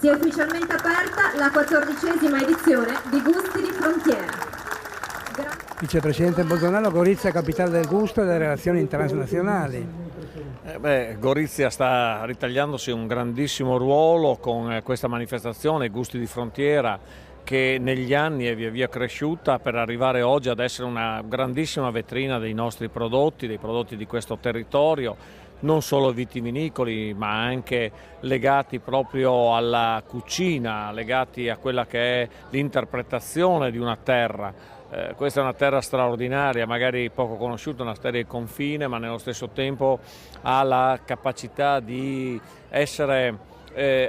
Si è ufficialmente aperta la 14ª edizione di Gusti di Frontiera. Vicepresidente Bolzonaro, Gorizia è capitale del gusto e delle relazioni internazionali. Gorizia sta ritagliandosi un grandissimo ruolo con questa manifestazione Gusti di Frontiera, che negli anni è via via cresciuta per arrivare oggi ad essere una grandissima vetrina dei nostri prodotti, dei prodotti di questo territorio, non solo vitivinicoli ma anche legati proprio alla cucina, legati a quella che è l'interpretazione di una terra. Questa è una terra straordinaria, magari poco conosciuta, una terra di confine, ma nello stesso tempo ha la capacità di essere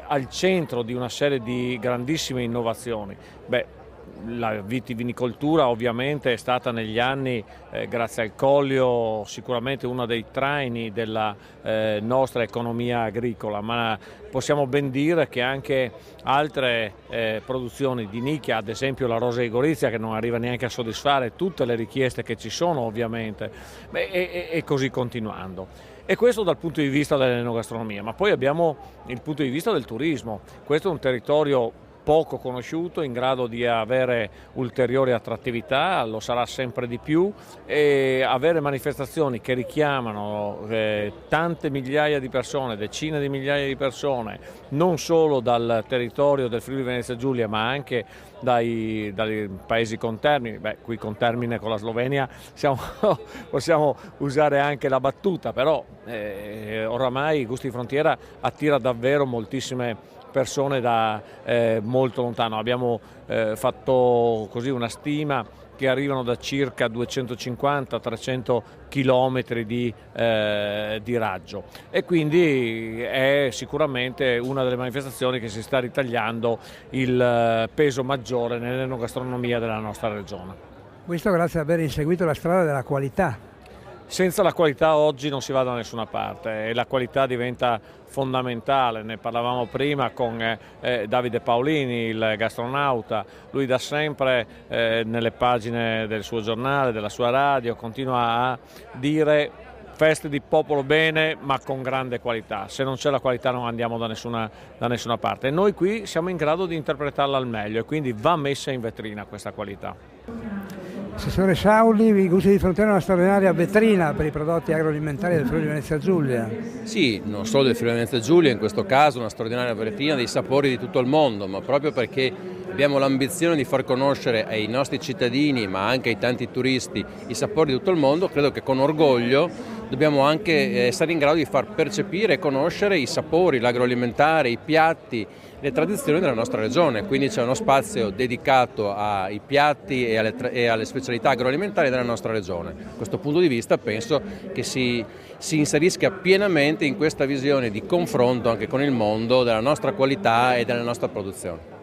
al centro di una serie di grandissime innovazioni. La vitivinicoltura ovviamente è stata negli anni, grazie al Collio, sicuramente uno dei traini della nostra economia agricola, ma possiamo ben dire che anche altre produzioni di nicchia, ad esempio la rosa di Gorizia, che non arriva neanche a soddisfare tutte le richieste che ci sono ovviamente, e così continuando. E questo dal punto di vista dell'enogastronomia, ma poi abbiamo il punto di vista del turismo. Questo è un territorio poco conosciuto, in grado di avere ulteriori attrattività, lo sarà sempre di più, e avere manifestazioni che richiamano tante migliaia di persone, decine di migliaia di persone, non solo dal territorio del Friuli Venezia Giulia ma anche dai paesi contermini. Qui contermine con la Slovenia possiamo usare anche la battuta, però oramai Gusti di Frontiera attira davvero moltissime persone da molto lontano. Abbiamo fatto così una stima che arrivano da circa 250-300 chilometri di raggio, e quindi è sicuramente una delle manifestazioni che si sta ritagliando il peso maggiore nell'enogastronomia della nostra regione. Questo grazie ad aver inseguito la strada della qualità. Senza la qualità oggi non si va da nessuna parte e la qualità diventa fondamentale. Ne parlavamo prima con Davide Paolini, il gastronauta. Lui da sempre nelle pagine del suo giornale, della sua radio, continua a dire feste di popolo bene ma con grande qualità. Se non c'è la qualità non andiamo da nessuna parte, e noi qui siamo in grado di interpretarla al meglio, e quindi va messa in vetrina questa qualità. Assessore Sauli, i Gusti di Frontiera è una straordinaria vetrina per i prodotti agroalimentari del Friuli Venezia Giulia. Sì, non solo del Friuli Venezia Giulia, in questo caso una straordinaria vetrina dei sapori di tutto il mondo, ma proprio perché abbiamo l'ambizione di far conoscere ai nostri cittadini, ma anche ai tanti turisti, i sapori di tutto il mondo, credo che con orgoglio dobbiamo anche essere in grado di far percepire e conoscere i sapori, l'agroalimentare, i piatti, le tradizioni della nostra regione. Quindi c'è uno spazio dedicato ai piatti e alle specialità agroalimentari della nostra regione. Da questo punto di vista penso che si inserisca pienamente in questa visione di confronto anche con il mondo della nostra qualità e della nostra produzione.